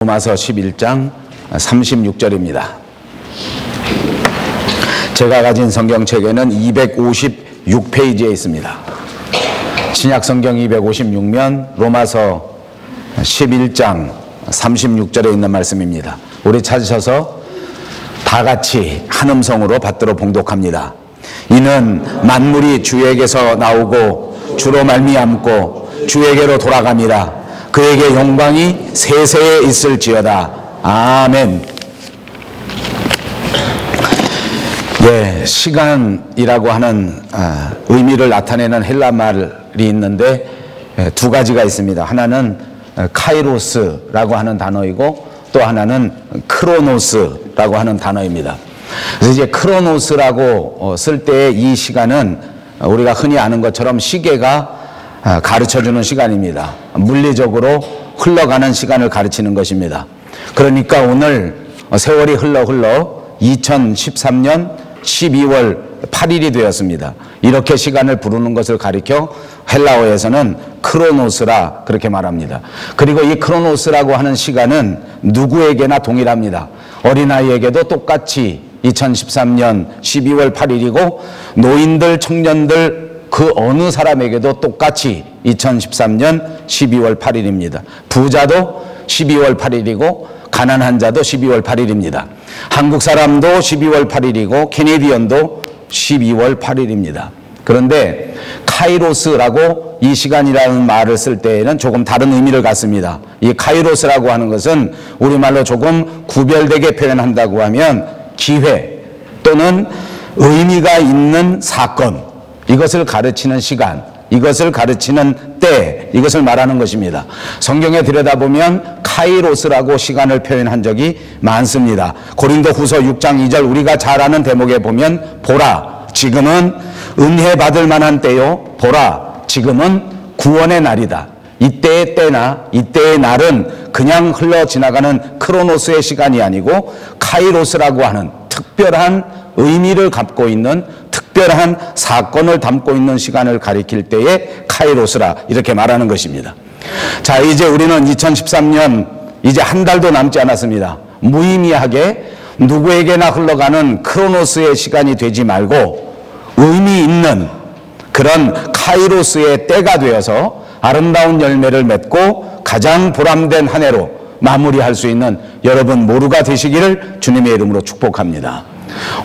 로마서 11장 36절입니다. 제가 가진 성경책에는 256페이지에 있습니다. 신약성경 256면 로마서 11장 36절에 있는 말씀입니다. 우리 찾으셔서 다 같이 한 음성으로 받들어 봉독합니다. 이는 만물이 주에게서 나오고 주로 말미암고 주에게로 돌아갑니다. 그에게 영광이 세세에 있을지어다. 아멘. 네, 시간이라고 하는 의미를 나타내는 헬라 말이 있는데 두 가지가 있습니다. 하나는 카이로스라고 하는 단어이고 또 하나는 크로노스라고 하는 단어입니다. 그래서 이제 크로노스라고 쓸 때 이 시간은 우리가 흔히 아는 것처럼 시계가 가르쳐주는 시간입니다. 물리적으로 흘러가는 시간을 가르치는 것입니다. 그러니까 오늘 세월이 흘러 2013년 12월 8일이 되었습니다. 이렇게 시간을 부르는 것을 가리켜 헬라어에서는 크로노스라 그렇게 말합니다. 그리고 이 크로노스라고 하는 시간은 누구에게나 동일합니다. 어린아이에게도 똑같이 2013년 12월 8일이고 노인들, 청년들 그 어느 사람에게도 똑같이 2013년 12월 8일입니다. 부자도 12월 8일이고 가난한 자도 12월 8일입니다. 한국 사람도 12월 8일이고 캐네디언도 12월 8일입니다. 그런데 카이로스라고 이 시간이라는 말을 쓸 때에는 조금 다른 의미를 갖습니다. 이 카이로스라고 하는 것은 우리말로 조금 구별되게 표현한다고 하면 기회 또는 의미가 있는 사건, 이것을 가르치는 시간, 이것을 가르치는 때, 이것을 말하는 것입니다. 성경에 들여다보면 카이로스라고 시간을 표현한 적이 많습니다. 고린도 후서 6장 2절 우리가 잘 아는 대목에 보면 보라 지금은 은혜 받을 만한 때요, 보라 지금은 구원의 날이다. 이때의 때나 이때의 날은 그냥 흘러 지나가는 크로노스의 시간이 아니고 카이로스라고 하는 특별한 의미를 갖고 있는 특별한 사건을 담고 있는 시간을 가리킬 때에 카이로스라 이렇게 말하는 것입니다. 자, 이제 우리는 2013년 이제 한 달도 남지 않았습니다. 무의미하게 누구에게나 흘러가는 크로노스의 시간이 되지 말고 의미 있는 그런 카이로스의 때가 되어서 아름다운 열매를 맺고 가장 보람된 한 해로 마무리할 수 있는 여러분 모두가 되시기를 주님의 이름으로 축복합니다.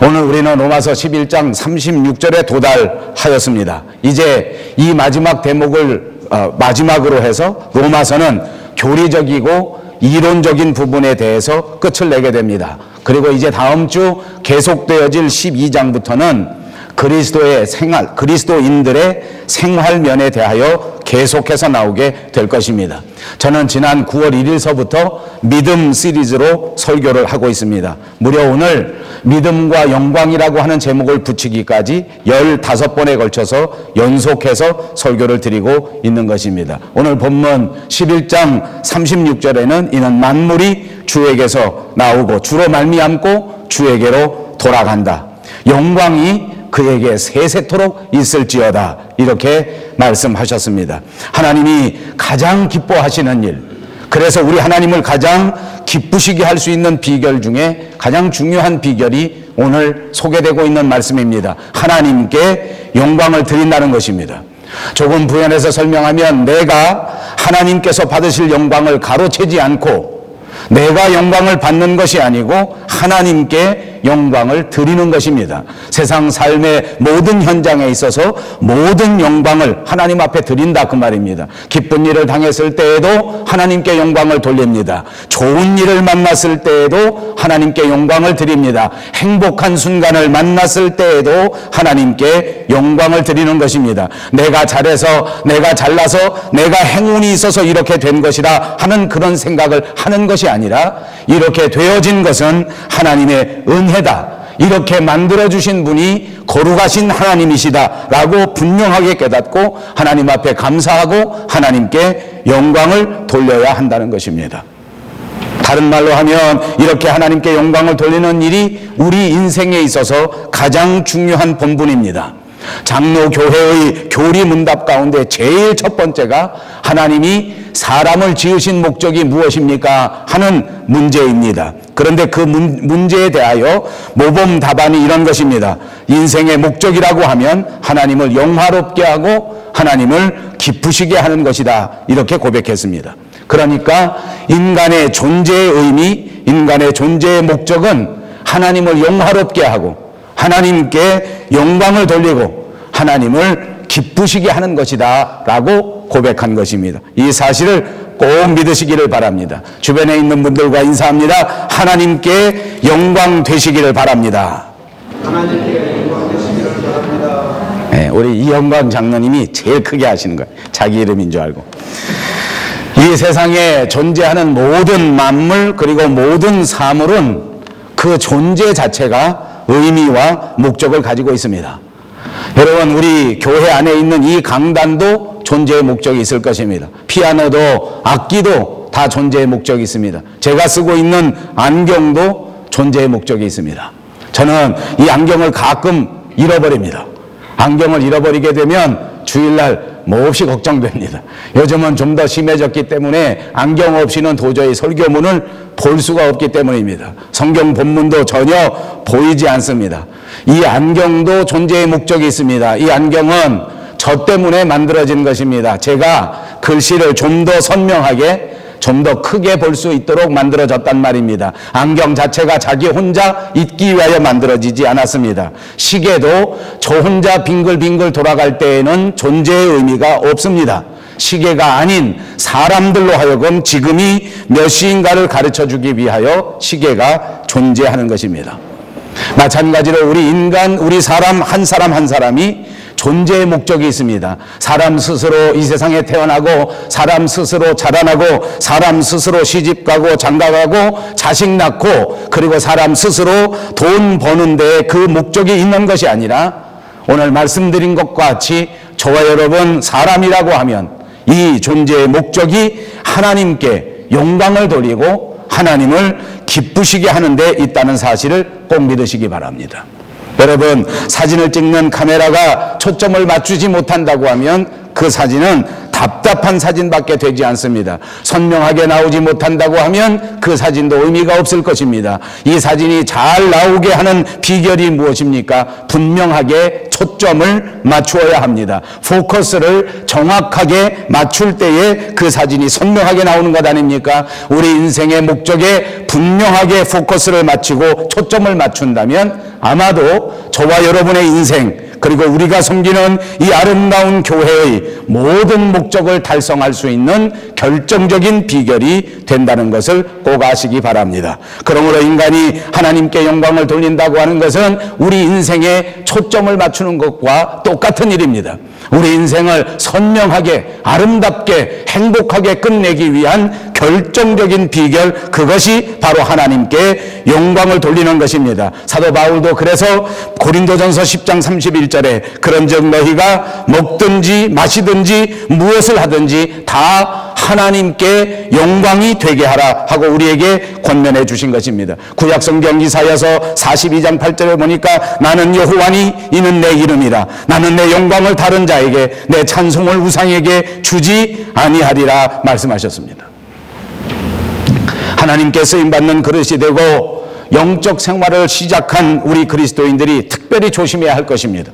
오늘 우리는 로마서 11장 36절에 도달하였습니다. 이제 이 마지막 대목을 마지막으로 해서 로마서는 교리적이고 이론적인 부분에 대해서 끝을 내게 됩니다. 그리고 이제 다음 주 계속되어질 12장부터는 그리스도의 생활, 그리스도인들의 생활면에 대하여 계속해서 나오게 될 것입니다. 저는 지난 9월 1일서부터 믿음 시리즈로 설교를 하고 있습니다. 무려 오늘 믿음과 영광이라고 하는 제목을 붙이기까지 15번에 걸쳐서 연속해서 설교를 드리고 있는 것입니다. 오늘 본문 11장 36절에는 이는 만물이 주에게서 나오고 주로 말미암고 주에게로 돌아간다. 영광이 그에게 세세토록 있을지어다. 이렇게 말씀하셨습니다. 하나님이 가장 기뻐하시는 일, 그래서 우리 하나님을 가장 기쁘시게 할 수 있는 비결 중에 가장 중요한 비결이 오늘 소개되고 있는 말씀입니다. 하나님께 영광을 드린다는 것입니다. 조금 부연해서 설명하면 내가 하나님께서 받으실 영광을 가로채지 않고 내가 영광을 받는 것이 아니고 하나님께 영광을 드리는 것입니다. 세상 삶의 모든 현장에 있어서 모든 영광을 하나님 앞에 드린다 그 말입니다. 기쁜 일을 당했을 때에도 하나님께 영광을 돌립니다. 좋은 일을 만났을 때에도 하나님께 영광을 드립니다. 행복한 순간을 만났을 때에도 하나님께 영광을 드리는 것입니다. 내가 잘해서 내가 잘나서 내가 행운이 있어서 이렇게 된 것이라 하는 그런 생각을 하는 것이 아니라 이렇게 되어진 것은 하나님의 은혜다. 이렇게 만들어주신 분이 거룩하신 하나님이시다라고 분명하게 깨닫고 하나님 앞에 감사하고 하나님께 영광을 돌려야 한다는 것입니다. 다른 말로 하면 이렇게 하나님께 영광을 돌리는 일이 우리 인생에 있어서 가장 중요한 본분입니다. 장로교회의 교리문답 가운데 제일 첫 번째가 하나님이 사람을 지으신 목적이 무엇입니까? 하는 문제입니다. 그런데 그 문제에 대하여 모범 답안이 이런 것입니다. 인생의 목적이라고 하면 하나님을 영화롭게 하고 하나님을 기쁘시게 하는 것이다. 이렇게 고백했습니다. 그러니까 인간의 존재의 의미, 인간의 존재의 목적은 하나님을 영화롭게 하고 하나님께 영광을 돌리고 하나님을 기쁘시게 하는 것이다 라고 고백한 것입니다. 이 사실을 꼭 믿으시기를 바랍니다. 주변에 있는 분들과 인사합니다. 하나님께 영광 되시기를 바랍니다. 하나님께 영광 되시기를 바랍니다. 네, 우리 이영광 장로님이 제일 크게 하시는 거예요. 자기 이름인 줄 알고. 이 세상에 존재하는 모든 만물 그리고 모든 사물은 그 존재 자체가 의미와 목적을 가지고 있습니다. 여러분, 우리 교회 안에 있는 이 강단도 존재의 목적이 있을 것입니다. 피아노도 악기도 다 존재의 목적이 있습니다. 제가 쓰고 있는 안경도 존재의 목적이 있습니다. 저는 이 안경을 가끔 잃어버립니다. 안경을 잃어버리게 되면 주일날 몹시 걱정됩니다. 요즘은 좀 더 심해졌기 때문에 안경 없이는 도저히 설교문을 볼 수가 없기 때문입니다. 성경 본문도 전혀 보이지 않습니다. 이 안경도 존재의 목적이 있습니다. 이 안경은 저 때문에 만들어진 것입니다. 제가 글씨를 좀 더 선명하게 좀 더 크게 볼 수 있도록 만들어졌단 말입니다. 안경 자체가 자기 혼자 있기 위하여 만들어지지 않았습니다. 시계도 저 혼자 빙글빙글 돌아갈 때에는 존재의 의미가 없습니다. 시계가 아닌 사람들로 하여금 지금이 몇 시인가를 가르쳐주기 위하여 시계가 존재하는 것입니다. 마찬가지로 우리 인간, 우리 사람 한 사람이 존재의 목적이 있습니다. 사람 스스로 이 세상에 태어나고 사람 스스로 자라나고 사람 스스로 시집가고 장가가고 자식 낳고 그리고 사람 스스로 돈 버는 데에 그 목적이 있는 것이 아니라 오늘 말씀드린 것과 같이 저와 여러분 사람이라고 하면 이 존재의 목적이 하나님께 영광을 돌리고 하나님을 기쁘시게 하는 데 있다는 사실을 꼭 믿으시기 바랍니다. 여러분, 사진을 찍는 카메라가 초점을 맞추지 못한다고 하면 그 사진은 답답한 사진밖에 되지 않습니다. 선명하게 나오지 못한다고 하면 그 사진도 의미가 없을 것입니다. 이 사진이 잘 나오게 하는 비결이 무엇입니까? 분명하게 초점을 맞추어야 합니다. 포커스를 정확하게 맞출 때에 그 사진이 선명하게 나오는 것 아닙니까? 우리 인생의 목적에 분명하게 포커스를 맞추고 초점을 맞춘다면 아마도 저와 여러분의 인생 그리고 우리가 섬기는 이 아름다운 교회의 모든 목적을 달성할 수 있는 결정적인 비결이 된다는 것을 꼭 아시기 바랍니다. 그러므로 인간이 하나님께 영광을 돌린다고 하는 것은 우리 인생에 초점을 맞추는 것과 똑같은 일입니다. 우리 인생을 선명하게 아름답게 행복하게 끝내기 위한 결정적인 비결, 그것이 바로 하나님께 영광을 돌리는 것입니다. 사도 바울도 그래서 고린도전서 10장 31절에 그런즉 너희가 먹든지 마시든지 무엇을 하든지 다 하나님께 영광이 되게 하라 하고 우리에게 권면해 주신 것입니다. 구약성경 이사야서 42장 8절에 보니까 나는 여호와니 이는 내 이름이라 나는 내 영광을 다른 자에게 내 찬송을 우상에게 주지 아니하리라 말씀하셨습니다. 하나님께 쓰임받는 그릇이 되고 영적 생활을 시작한 우리 그리스도인들이 특별히 조심해야 할 것입니다.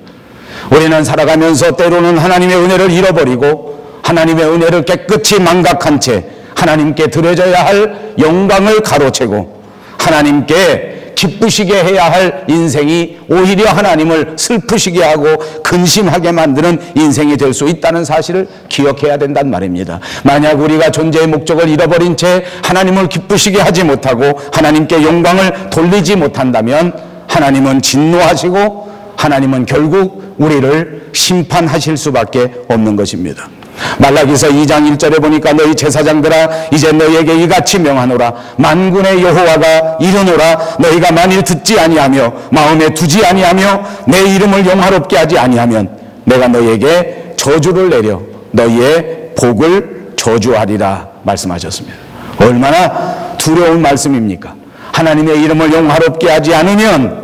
우리는 살아가면서 때로는 하나님의 은혜를 잃어버리고 하나님의 은혜를 깨끗이 망각한 채 하나님께 드려져야 할 영광을 가로채고 하나님께 기쁘시게 해야 할 인생이 오히려 하나님을 슬프시게 하고 근심하게 만드는 인생이 될 수 있다는 사실을 기억해야 된단 말입니다. 만약 우리가 존재의 목적을 잃어버린 채 하나님을 기쁘시게 하지 못하고 하나님께 영광을 돌리지 못한다면 하나님은 진노하시고 하나님은 결국 우리를 심판하실 수밖에 없는 것입니다. 말라기서 2장 1절에 보니까 너희 제사장들아 이제 너희에게 이같이 명하노라 만군의 여호와가 이르노라 너희가 만일 듣지 아니하며 마음에 두지 아니하며 내 이름을 영화롭게 하지 아니하면 내가 너희에게 저주를 내려 너희의 복을 저주하리라 말씀하셨습니다. 얼마나 두려운 말씀입니까? 하나님의 이름을 영화롭게 하지 않으면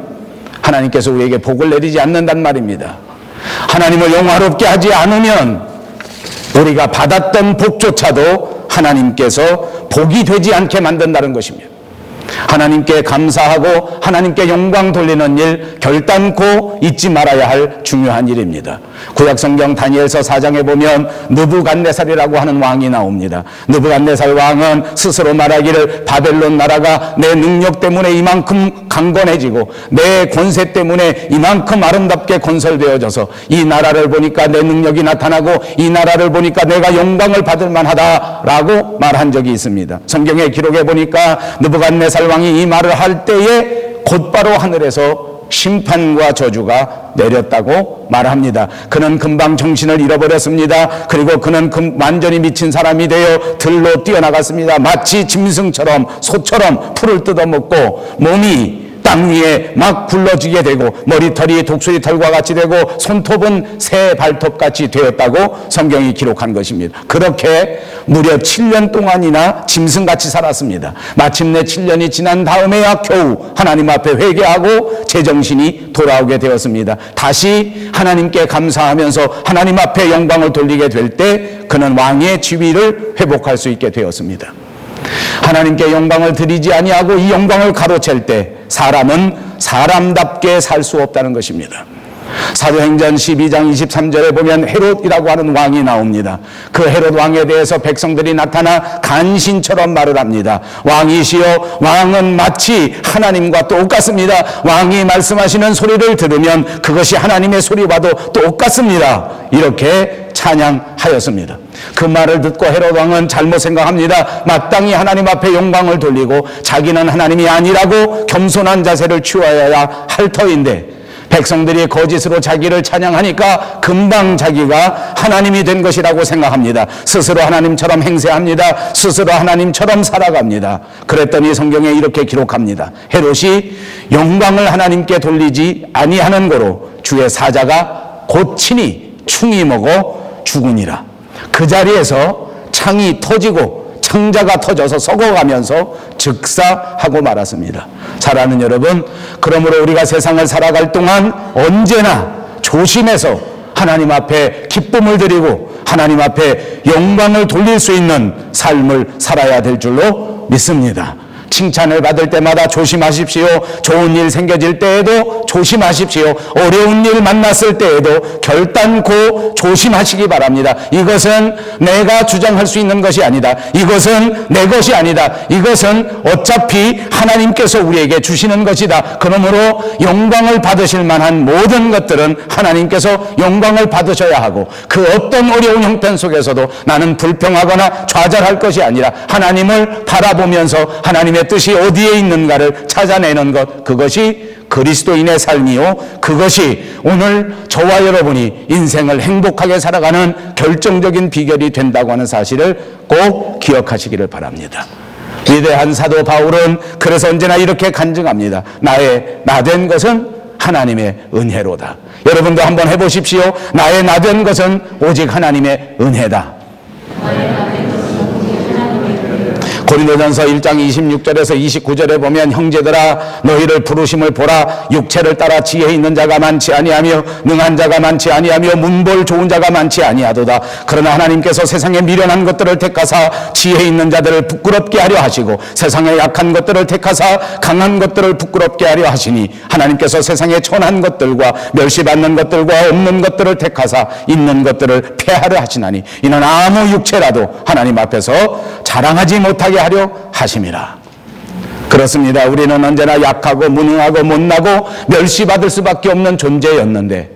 하나님께서 우리에게 복을 내리지 않는단 말입니다. 하나님을 영화롭게 하지 않으면 우리가 받았던 복조차도 하나님께서 복이 되지 않게 만든다는 것입니다. 하나님께 감사하고 하나님께 영광 돌리는 일 결단코 잊지 말아야 할 중요한 일입니다. 구약성경 다니엘서 4장에 보면 느부갓네살이라고 하는 왕이 나옵니다. 느부갓네살 왕은 스스로 말하기를 바벨론 나라가 내 능력 때문에 이만큼 강건해지고 내 권세 때문에 이만큼 아름답게 건설되어져서 이 나라를 보니까 내 능력이 나타나고 이 나라를 보니까 내가 영광을 받을 만하다라고 말한 적이 있습니다. 성경의 기록에 보니까 느부갓네살 왕이 이 말을 할 때에 곧바로 하늘에서 심판과 저주가 내렸다고 말합니다. 그는 금방 정신을 잃어버렸습니다. 그리고 그는 완전히 미친 사람이 되어 들로 뛰어나갔습니다. 마치 짐승처럼 소처럼 풀을 뜯어먹고 몸이 땅 위에 막 굴러지게 되고 머리털이 독수리 털과 같이 되고 손톱은 새 발톱같이 되었다고 성경이 기록한 것입니다. 그렇게 무려 7년 동안이나 짐승같이 살았습니다. 마침내 7년이 지난 다음에야 겨우 하나님 앞에 회개하고 제정신이 돌아오게 되었습니다. 다시 하나님께 감사하면서 하나님 앞에 영광을 돌리게 될 때 그는 왕의 지위를 회복할 수 있게 되었습니다. 하나님께 영광을 드리지 아니하고 이 영광을 가로챌 때 사람은 사람답게 살 수 없다는 것입니다. 사도행전 12장 23절에 보면 헤롯이라고 하는 왕이 나옵니다. 그 헤롯 왕에 대해서 백성들이 나타나 간신처럼 말을 합니다. 왕이시여, 왕은 마치 하나님과 똑같습니다. 왕이 말씀하시는 소리를 들으면 그것이 하나님의 소리와도 똑같습니다. 이렇게 찬양하였습니다. 그 말을 듣고 헤롯 왕은 잘못 생각합니다. 마땅히 하나님 앞에 영광을 돌리고 자기는 하나님이 아니라고 겸손한 자세를 취하여야 할 터인데 백성들이 거짓으로 자기를 찬양하니까 금방 자기가 하나님이 된 것이라고 생각합니다. 스스로 하나님처럼 행세합니다. 스스로 하나님처럼 살아갑니다. 그랬더니 성경에 이렇게 기록합니다. 헤롯이 영광을 하나님께 돌리지 아니하는 고로 주의 사자가 곧 친히 충이 먹어 죽으니라. 그 자리에서 창이 터지고 창자가 터져서 썩어가면서 즉사하고 말았습니다. 사랑하는 여러분, 그러므로 우리가 세상을 살아갈 동안 언제나 조심해서 하나님 앞에 기쁨을 드리고 하나님 앞에 영광을 돌릴 수 있는 삶을 살아야 될 줄로 믿습니다. 칭찬을 받을 때마다 조심하십시오. 좋은 일 생겨질 때에도 조심하십시오. 어려운 일 만났을 때에도 결단코 조심하시기 바랍니다. 이것은 내가 주장할 수 있는 것이 아니다. 이것은 내 것이 아니다. 이것은 어차피 하나님께서 우리에게 주시는 것이다. 그러므로 영광을 받으실 만한 모든 것들은 하나님께서 영광을 받으셔야 하고 그 어떤 어려운 형편 속에서도 나는 불평하거나 좌절할 것이 아니라 하나님을 바라보면서 하나님의 뜻이 어디에 있는가를 찾아내는 것, 그것이 그리스도인의 삶이요, 그것이 오늘 저와 여러분이 인생을 행복하게 살아가는 결정적인 비결이 된다고 하는 사실을 꼭 기억하시기를 바랍니다. 위대한 사도 바울은 그래서 언제나 이렇게 간증합니다. 나 된 것은 하나님의 은혜로다. 여러분도 한번 해보십시오. 나의 나 된 것은 오직 하나님의 은혜다. 고린도전서 1장 26절에서 29절에 보면 형제들아 너희를 부르심을 보라. 육체를 따라 지혜 있는 자가 많지 아니하며 능한 자가 많지 아니하며 문볼 좋은 자가 많지 아니하도다. 그러나 하나님께서 세상에 미련한 것들을 택하사 지혜 있는 자들을 부끄럽게 하려 하시고 세상에 약한 것들을 택하사 강한 것들을 부끄럽게 하려 하시니 하나님께서 세상에 천한 것들과 멸시받는 것들과 없는 것들을 택하사 있는 것들을 폐하려 하시나니 이는 아무 육체라도 하나님 앞에서 자랑하지 못하게 하려 하심이라. 그렇습니다. 우리는 언제나 약하고 무능하고 못나고 멸시받을 수밖에 없는 존재였는데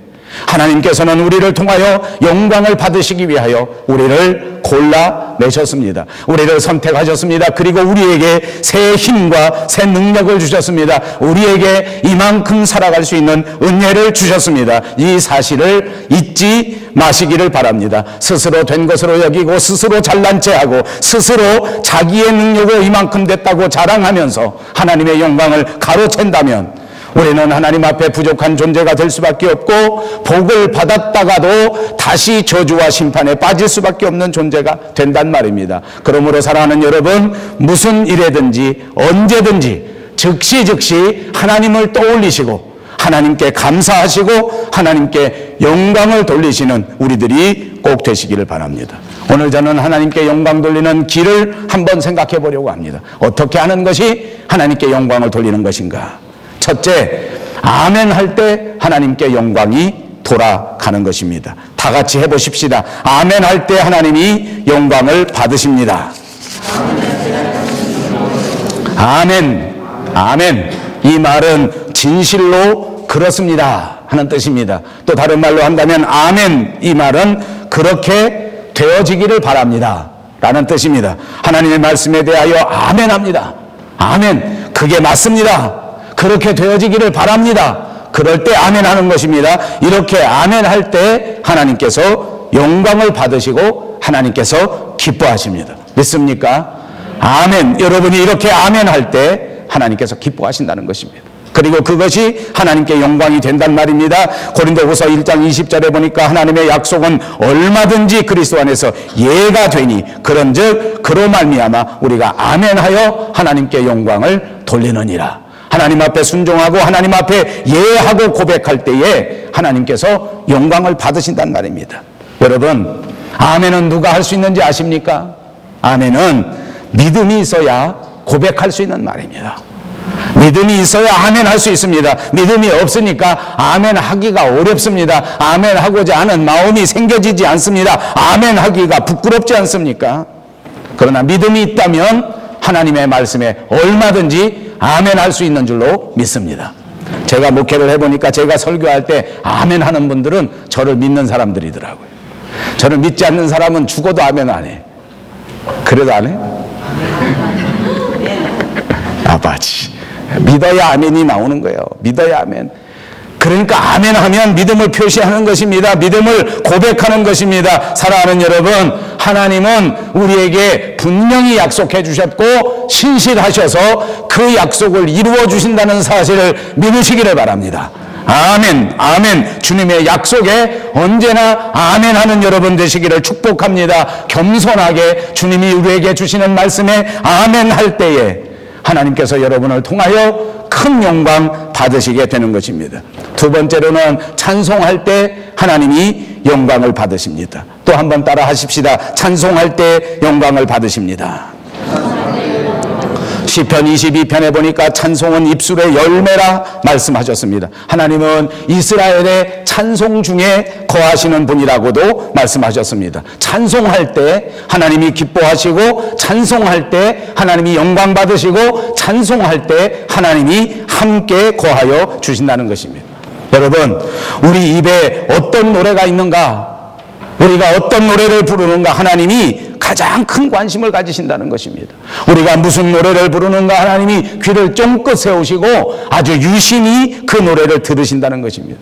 하나님께서는 우리를 통하여 영광을 받으시기 위하여 우리를 골라내셨습니다. 우리를 선택하셨습니다. 그리고 우리에게 새 힘과 새 능력을 주셨습니다. 우리에게 이만큼 살아갈 수 있는 은혜를 주셨습니다. 이 사실을 잊지 마시기를 바랍니다. 스스로 된 것으로 여기고 스스로 잘난 체하고 스스로 자기의 능력으로 이만큼 됐다고 자랑하면서 하나님의 영광을 가로챈다면 우리는 하나님 앞에 부족한 존재가 될 수밖에 없고 복을 받았다가도 다시 저주와 심판에 빠질 수밖에 없는 존재가 된단 말입니다. 그러므로 사랑하는 여러분, 무슨 일에든지 언제든지 즉시 하나님을 떠올리시고 하나님께 감사하시고 하나님께 영광을 돌리시는 우리들이 꼭 되시기를 바랍니다. 오늘 저는 하나님께 영광 돌리는 길을 한번 생각해 보려고 합니다. 어떻게 하는 것이 하나님께 영광을 돌리는 것인가? 첫째, 아멘 할 때 하나님께 영광이 돌아가는 것입니다. 다 같이 해보십시다. 아멘 할 때 하나님이 영광을 받으십니다. 아멘. 아멘. 이 말은 진실로 그렇습니다 하는 뜻입니다. 또 다른 말로 한다면 아멘, 이 말은 그렇게 되어지기를 바랍니다 라는 뜻입니다. 하나님의 말씀에 대하여 아멘 합니다. 아멘, 그게 맞습니다. 그렇게 되어지기를 바랍니다. 그럴 때 아멘 하는 것입니다. 이렇게 아멘 할 때 하나님께서 영광을 받으시고 하나님께서 기뻐하십니다. 믿습니까? 아멘. 여러분이 이렇게 아멘 할 때 하나님께서 기뻐하신다는 것입니다. 그리고 그것이 하나님께 영광이 된단 말입니다. 고린도후서 1장 20절에 보니까 하나님의 약속은 얼마든지 그리스도 안에서 예가 되니 그런즉 그로 말미암아 우리가 아멘하여 하나님께 영광을 돌리느니라. 하나님 앞에 순종하고 하나님 앞에 예하고 고백할 때에 하나님께서 영광을 받으신단 말입니다. 여러분, 아멘은 누가 할 수 있는지 아십니까? 아멘은 믿음이 있어야 고백할 수 있는 말입니다. 믿음이 있어야 아멘 할 수 있습니다. 믿음이 없으니까 아멘 하기가 어렵습니다. 아멘 하고자 하는 마음이 생겨지지 않습니다. 아멘 하기가 부끄럽지 않습니까? 그러나 믿음이 있다면 하나님의 말씀에 얼마든지 아멘 할 수 있는 줄로 믿습니다. 제가 목회를 해보니까 제가 설교할 때 아멘 하는 분들은 저를 믿는 사람들이더라고요. 저를 믿지 않는 사람은 죽어도 아멘 안 해. 그래도 안 해? 아바지. 믿어야 아멘이 나오는 거예요. 믿어야 아멘. 그러니까 아멘 하면 믿음을 표시하는 것입니다. 믿음을 고백하는 것입니다. 사랑하는 여러분, 하나님은 우리에게 분명히 약속해 주셨고 신실하셔서 그 약속을 이루어 주신다는 사실을 믿으시기를 바랍니다. 아멘, 아멘. 주님의 약속에 언제나 아멘 하는 여러분 되시기를 축복합니다. 겸손하게 주님이 우리에게 주시는 말씀에 아멘 할 때에 하나님께서 여러분을 통하여 큰 영광 받으시게 되는 것입니다. 두 번째로는 찬송할 때 하나님이 영광을 받으십니다. 또 한번 따라 하십시다. 찬송할 때 영광을 받으십니다. 시편 22편에 보니까 찬송은 입술의 열매라 말씀하셨습니다. 하나님은 이스라엘의 찬송 중에 거하시는 분이라고도 말씀하셨습니다. 찬송할 때 하나님이 기뻐하시고, 찬송할 때 하나님이 영광 받으시고, 찬송할 때 하나님이 함께 거하여 주신다는 것입니다. 여러분, 우리 입에 어떤 노래가 있는가, 우리가 어떤 노래를 부르는가, 하나님이 가장 큰 관심을 가지신다는 것입니다. 우리가 무슨 노래를 부르는가 하나님이 귀를 쫑긋 세우시고 아주 유심히 그 노래를 들으신다는 것입니다.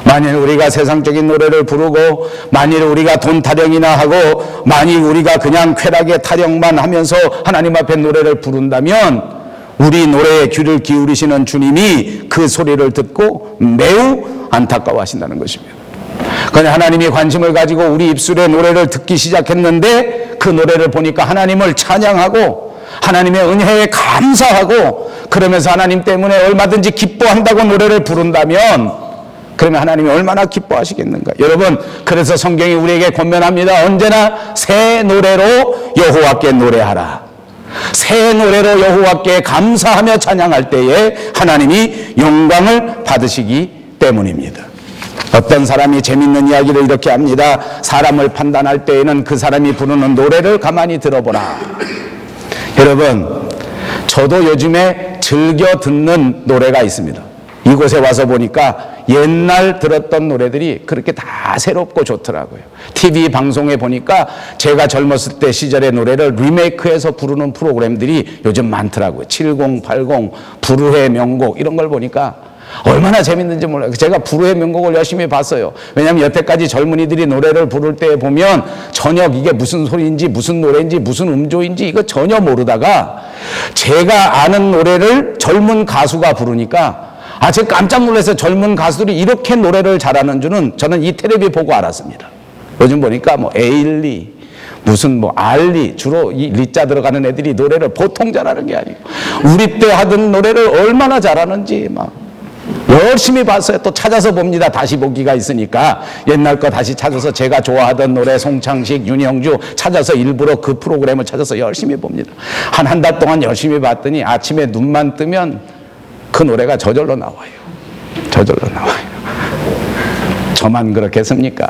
만일 우리가 세상적인 노래를 부르고, 만일 우리가 돈 타령이나 하고, 만일 우리가 그냥 쾌락의 타령만 하면서 하나님 앞에 노래를 부른다면 우리 노래에 귀를 기울이시는 주님이 그 소리를 듣고 매우 안타까워하신다는 것입니다. 그러나 하나님이 관심을 가지고 우리 입술에 노래를 듣기 시작했는데 그 노래를 보니까 하나님을 찬양하고 하나님의 은혜에 감사하고 그러면서 하나님 때문에 얼마든지 기뻐한다고 노래를 부른다면 그러면 하나님이 얼마나 기뻐하시겠는가. 여러분, 그래서 성경이 우리에게 권면합니다. 언제나 새 노래로 여호와께 노래하라. 새 노래로 여호와께 감사하며 찬양할 때에 하나님이 영광을 받으시기 때문입니다. 어떤 사람이 재밌는 이야기를 이렇게 합니다. 사람을 판단할 때에는 그 사람이 부르는 노래를 가만히 들어보라. 여러분, 저도 요즘에 즐겨 듣는 노래가 있습니다. 이곳에 와서 보니까 옛날 들었던 노래들이 그렇게 다 새롭고 좋더라고요. TV 방송에 보니까 제가 젊었을 때 시절의 노래를 리메이크해서 부르는 프로그램들이 요즘 많더라고요. 70, 80, 불후의 명곡 이런 걸 보니까 얼마나 재밌는지 몰라요. 제가 불후의 명곡을 열심히 봤어요. 왜냐하면 여태까지 젊은이들이 노래를 부를 때 보면 전혀 이게 무슨 소리인지 무슨 노래인지 무슨 음조인지 이거 전혀 모르다가 제가 아는 노래를 젊은 가수가 부르니까 제가 깜짝 놀라서 젊은 가수들이 이렇게 노래를 잘하는 줄은 저는 이 텔레비 보고 알았습니다. 요즘 보니까 뭐 에일리 무슨 뭐 알리, 주로 이 리자 들어가는 애들이 노래를 보통 잘하는 게 아니고 우리 때 하던 노래를 얼마나 잘하는지 막 열심히 봤어요. 또 찾아서 봅니다. 다시 보기가 있으니까 옛날 거 다시 찾아서 제가 좋아하던 노래 송창식, 윤영주 찾아서 일부러 그 프로그램을 찾아서 열심히 봅니다. 한 달 동안 열심히 봤더니 아침에 눈만 뜨면 그 노래가 저절로 나와요. 저절로 나와요. 저만 그렇겠습니까?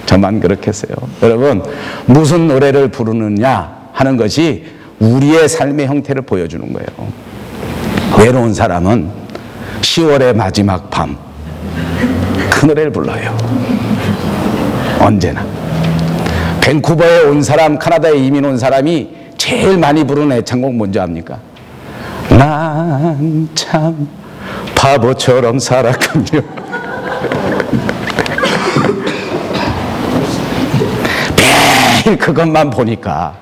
저만 그렇겠어요. 여러분, 무슨 노래를 부르느냐 하는 것이 우리의 삶의 형태를 보여주는 거예요. 외로운 사람은 10월의 마지막 밤, 그 노래를 불러요. 언제나. 밴쿠버에 온 사람, 카나다에 이민 온 사람이 제일 많이 부르는 애창곡 뭔지 압니까? 난 참 바보처럼 살았군요. 매일 그것만 보니까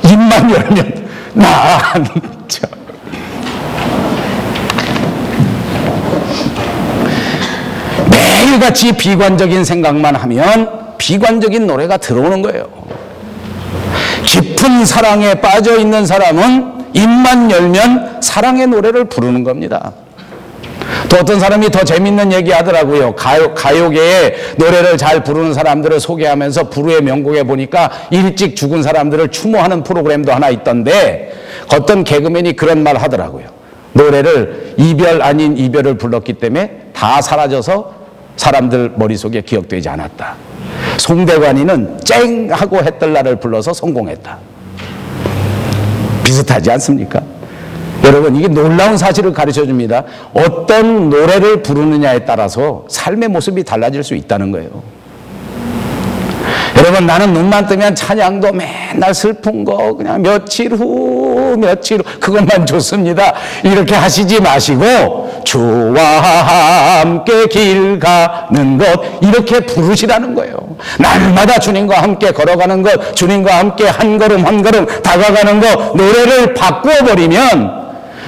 입만 열면 난 참. 매일같이 비관적인 생각만 하면 비관적인 노래가 들어오는 거예요. 깊은 사랑에 빠져 있는 사람은 입만 열면 사랑의 노래를 부르는 겁니다. 또 어떤 사람이 더 재밌는 얘기 하더라고요. 가요계에 노래를 잘 부르는 사람들을 소개하면서 불후의 명곡에 보니까 일찍 죽은 사람들을 추모하는 프로그램도 하나 있던데 어떤 개그맨이 그런 말 하더라고요. 노래를 이별 아닌 이별을 불렀기 때문에 다 사라져서 사람들 머릿속에 기억되지 않았다. 송대관이는 쨍 하고 했던 날을 불러서 성공했다. 비슷하지 않습니까? 여러분, 이게 놀라운 사실을 가르쳐 줍니다. 어떤 노래를 부르느냐에 따라서 삶의 모습이 달라질 수 있다는 거예요. 여러분, 나는 눈만 뜨면 찬양도 맨날 슬픈 거 그냥 며칠 후 그것만 좋습니다. 이렇게 하시지 마시고 주와 함께 길 가는 것 이렇게 부르시라는 거예요. 날마다 주님과 함께 걸어가는 것, 주님과 함께 한 걸음 한 걸음 다가가는 것, 노래를 바꾸어 버리면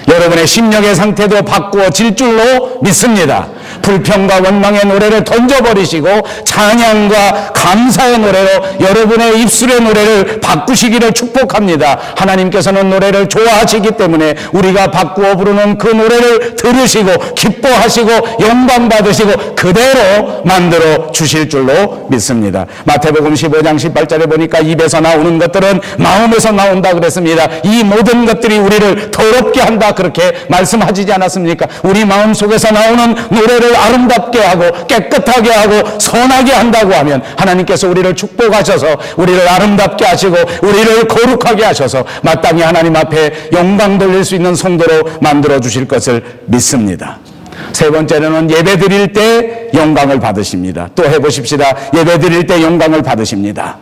여러분의 심령의 상태도 바꾸어질 줄로 믿습니다. 불평과 원망의 노래를 던져버리시고 찬양과 감사의 노래로 여러분의 입술의 노래를 바꾸시기를 축복합니다. 하나님께서는 노래를 좋아하시기 때문에 우리가 바꾸어 부르는 그 노래를 들으시고 기뻐하시고 영광 받으시고 그대로 만들어 주실 줄로 믿습니다. 마태복음 15장 18절에 보니까 입에서 나오는 것들은 마음에서 나온다 그랬습니다. 이 모든 것들이 우리를 더럽게 한다 그렇게 말씀하시지 않았습니까? 우리 마음속에서 나오는 노래를 아름답게 하고 깨끗하게 하고 선하게 한다고 하면 하나님께서 우리를 축복하셔서 우리를 아름답게 하시고 우리를 거룩하게 하셔서 마땅히 하나님 앞에 영광 돌릴 수 있는 성도로 만들어 주실 것을 믿습니다. 세 번째로는 예배 드릴 때 영광을 받으십니다. 또 해보십시다. 예배 드릴 때 영광을 받으십니다.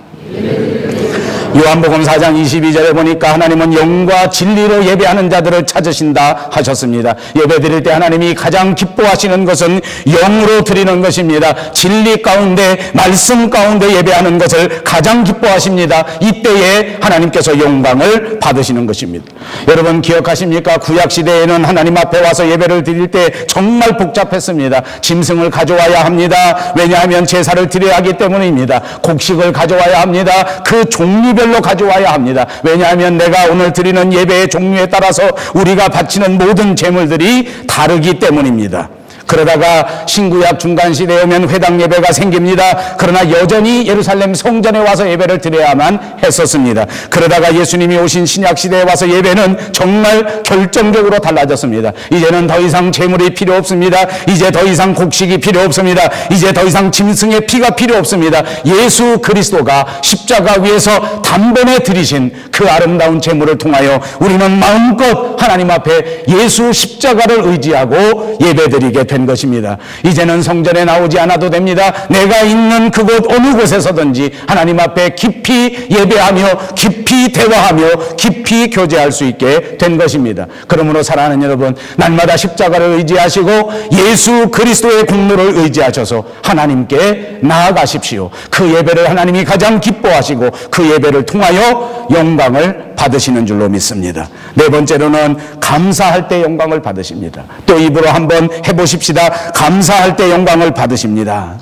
요한복음 4장 22절에 보니까 하나님은 영과 진리로 예배하는 자들을 찾으신다 하셨습니다. 예배 드릴 때 하나님이 가장 기뻐하시는 것은 영으로 드리는 것입니다. 진리 가운데 말씀 가운데 예배하는 것을 가장 기뻐하십니다. 이때에 하나님께서 영광을 받으시는 것입니다. 여러분 기억하십니까? 구약시대에는 하나님 앞에 와서 예배를 드릴 때 정말 복잡했습니다. 짐승을 가져와야 합니다. 왜냐하면 제사를 드려야 하기 때문입니다. 곡식을 가져와야 합니다. 그 종류별로 가져와야 합니다. 왜냐하면 내가 오늘 드리는 예배의 종류에 따라서 우리가 바치는 모든 제물들이 다르기 때문입니다. 그러다가 신구약 중간시대에 오면 회당 예배가 생깁니다. 그러나 여전히 예루살렘 성전에 와서 예배를 드려야만 했었습니다. 그러다가 예수님이 오신 신약시대에 와서 예배는 정말 결정적으로 달라졌습니다. 이제는 더 이상 제물이 필요 없습니다. 이제 더 이상 곡식이 필요 없습니다. 이제 더 이상 짐승의 피가 필요 없습니다. 예수 그리스도가 십자가 위에서 단번에 드리신 그 아름다운 제물을 통하여 우리는 마음껏 하나님 앞에 예수 십자가를 의지하고 예배드리게 된 것입니다. 이제는 성전에 나오지 않아도 됩니다. 내가 있는 그곳 어느 곳에서든지 하나님 앞에 깊이 예배하며 깊이 대화하며 깊이 교제할 수 있게 된 것입니다. 그러므로 사랑하는 여러분, 날마다 십자가를 의지하시고 예수 그리스도의 공로를 의지하셔서 하나님께 나아가십시오. 그 예배를 하나님이 가장 기뻐하시고 그 예배를 통하여 영광을 받으시는 줄로 믿습니다. 네 번째로는 감사할 때 영광을 받으십니다. 또 입으로 한번 해보십시다. 감사할 때 영광을 받으십니다.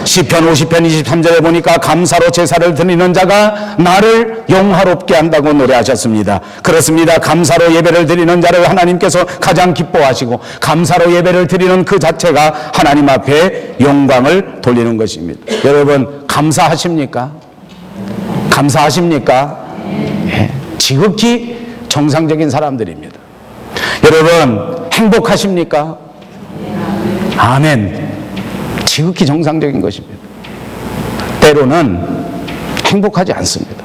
시편 50편 23절에 보니까 감사로 제사를 드리는 자가 나를 영화롭게 한다고 노래하셨습니다. 그렇습니다. 감사로 예배를 드리는 자를 하나님께서 가장 기뻐하시고 감사로 예배를 드리는 그 자체가 하나님 앞에 영광을 돌리는 것입니다. 여러분 감사하십니까? 감사하십니까? 예, 지극히 정상적인 사람들입니다. 여러분 행복하십니까? 아멘. 지극히 정상적인 것입니다. 때로는 행복하지 않습니다.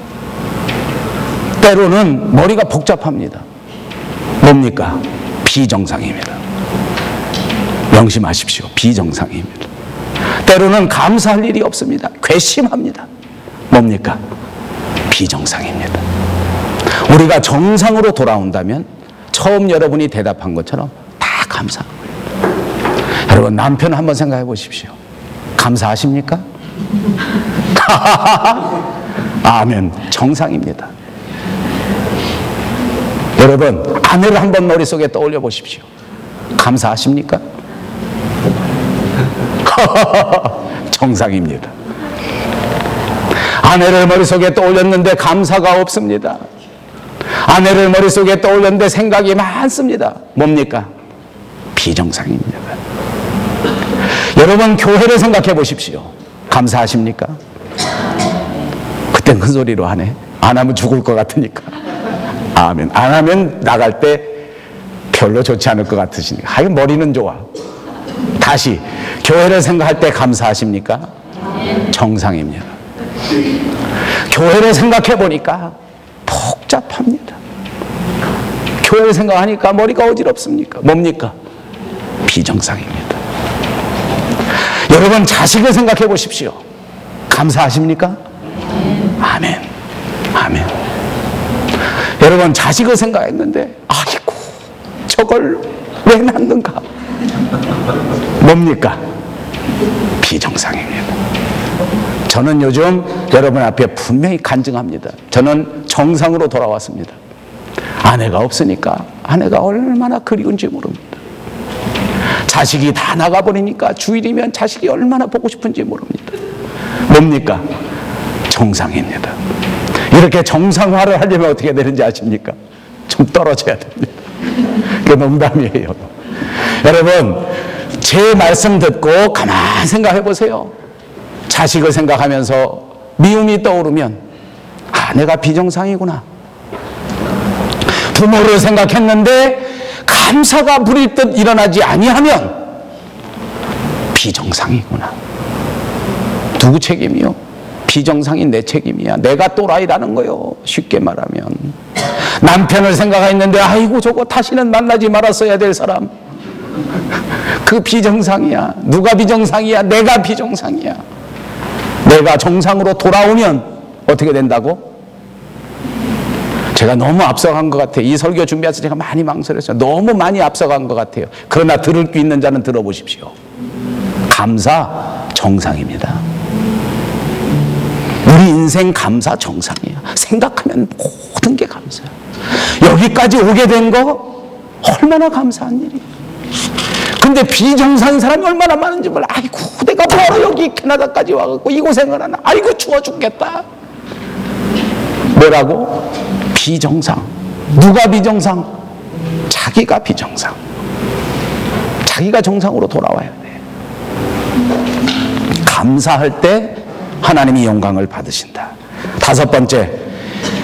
때로는 머리가 복잡합니다. 뭡니까? 비정상입니다. 명심하십시오. 비정상입니다. 때로는 감사할 일이 없습니다. 괘씸합니다. 뭡니까? 비정상입니다. 우리가 정상으로 돌아온다면 처음 여러분이 대답한 것처럼 다 감사합니다. 여러분 남편 한번 생각해 보십시오. 감사하십니까? 아멘. 정상입니다. 여러분 아내를 한번 머릿속에 떠올려 보십시오. 감사하십니까? 정상입니다. 아내를 머릿속에 떠올렸는데 감사가 없습니다. 아내를 머릿속에 떠올렸는데 생각이 많습니다. 뭡니까? 비정상입니다. 여러분 교회를 생각해 보십시오. 감사하십니까? 그땐 큰 소리로 하네. 안 하면 죽을 것 같으니까. 아멘. 안 하면 나갈 때 별로 좋지 않을 것 같으시니까. 하여간 머리는 좋아. 다시 교회를 생각할 때 감사하십니까? 정상입니다. 교회를 생각해 보니까 복잡합니다. 교회를 생각하니까 머리가 어지럽습니까? 뭡니까? 비정상입니다. 여러분 자식을 생각해 보십시오. 감사하십니까? 아멘. 아멘. 여러분 자식을 생각했는데 아이고 저걸 왜 낳는가? 뭡니까? 비정상입니다. 저는 요즘 여러분 앞에 분명히 간증합니다. 저는 정상으로 돌아왔습니다. 아내가 없으니까 아내가 얼마나 그리운지 모릅니다. 자식이 다 나가버리니까 주일이면 자식이 얼마나 보고 싶은지 모릅니다. 뭡니까? 정상입니다. 이렇게 정상화를 하려면 어떻게 되는지 아십니까? 좀 떨어져야 됩니다. 그게 농담이에요. 여러분 제 말씀 듣고 가만히 생각해 보세요. 자식을 생각하면서 미움이 떠오르면 아 내가 비정상이구나. 부모를 생각했는데 감사가 부릴 듯 일어나지 아니하면 비정상이구나. 누구 책임이요? 비정상인 내 책임이야. 내가 또라이라는 거요. 쉽게 말하면 남편을 생각했는데 아이고 저거 다시는 만나지 말았어야 될 사람. 그 비정상이야. 누가 비정상이야? 내가 비정상이야. 내가 정상으로 돌아오면 어떻게 된다고? 제가 너무 앞서간 것 같아요. 이 설교 준비해서 제가 많이 망설였어요. 너무 많이 앞서간 것 같아요. 그러나 들을 수 있는 자는 들어보십시오. 감사 정상입니다. 우리 인생 감사 정상이에요. 생각하면 모든 게 감사해요. 여기까지 오게 된 거 얼마나 감사한 일이에요. 근데 비정상인 사람이 얼마나 많은지 몰라. 아이고 내가 바로 여기 캐나다까지 와갖고 이 고생을 하나. 아이고 추워 죽겠다. 뭐라고? 비정상. 누가 비정상? 자기가 비정상. 자기가 정상으로 돌아와야 돼. 감사할 때 하나님이 영광을 받으신다. 다섯 번째,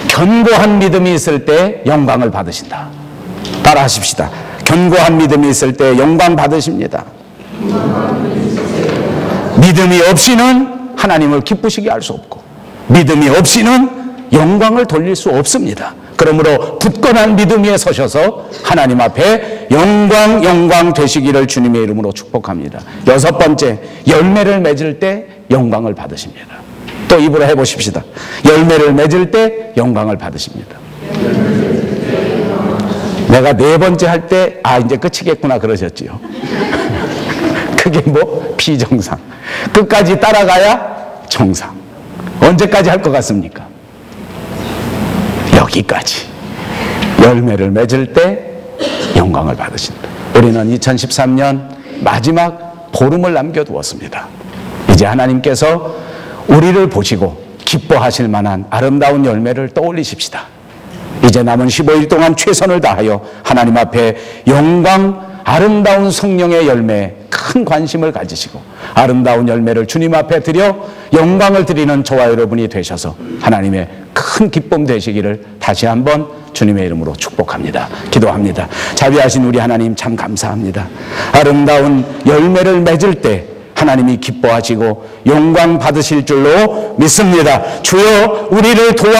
견고한 믿음이 있을 때 영광을 받으신다. 따라 하십시다. 견고한 믿음이 있을 때 영광 받으십니다. 믿음이 없이는 하나님을 기쁘시게 할 수 없고 믿음이 없이는 영광을 돌릴 수 없습니다. 그러므로 굳건한 믿음 위에 서셔서 하나님 앞에 영광 되시기를 주님의 이름으로 축복합니다. 여섯 번째, 열매를 맺을 때 영광을 받으십니다. 또 입으로 해보십시다. 열매를 맺을 때 영광을 받으십니다. 내가 네 번째 할 때 이제 끝이겠구나 그러셨지요. 그게 뭐? 비정상. 끝까지 따라가야 정상. 언제까지 할 것 같습니까? 여기까지. 열매를 맺을 때 영광을 받으신다. 우리는 2013년 마지막 보름을 남겨두었습니다. 이제 하나님께서 우리를 보시고 기뻐하실 만한 아름다운 열매를 떠올리십시다. 이제 남은 15일 동안 최선을 다하여 하나님 앞에 영광, 아름다운 성령의 열매에 큰 관심을 가지시고 아름다운 열매를 주님 앞에 드려 영광을 드리는 저와 여러분이 되셔서 하나님의 큰 기쁨 되시기를 다시 한번 주님의 이름으로 축복합니다. 기도합니다. 자비하신 우리 하나님 참 감사합니다. 아름다운 열매를 맺을 때 하나님이 기뻐하시고 영광 받으실 줄로 믿습니다. 주여 우리를 도와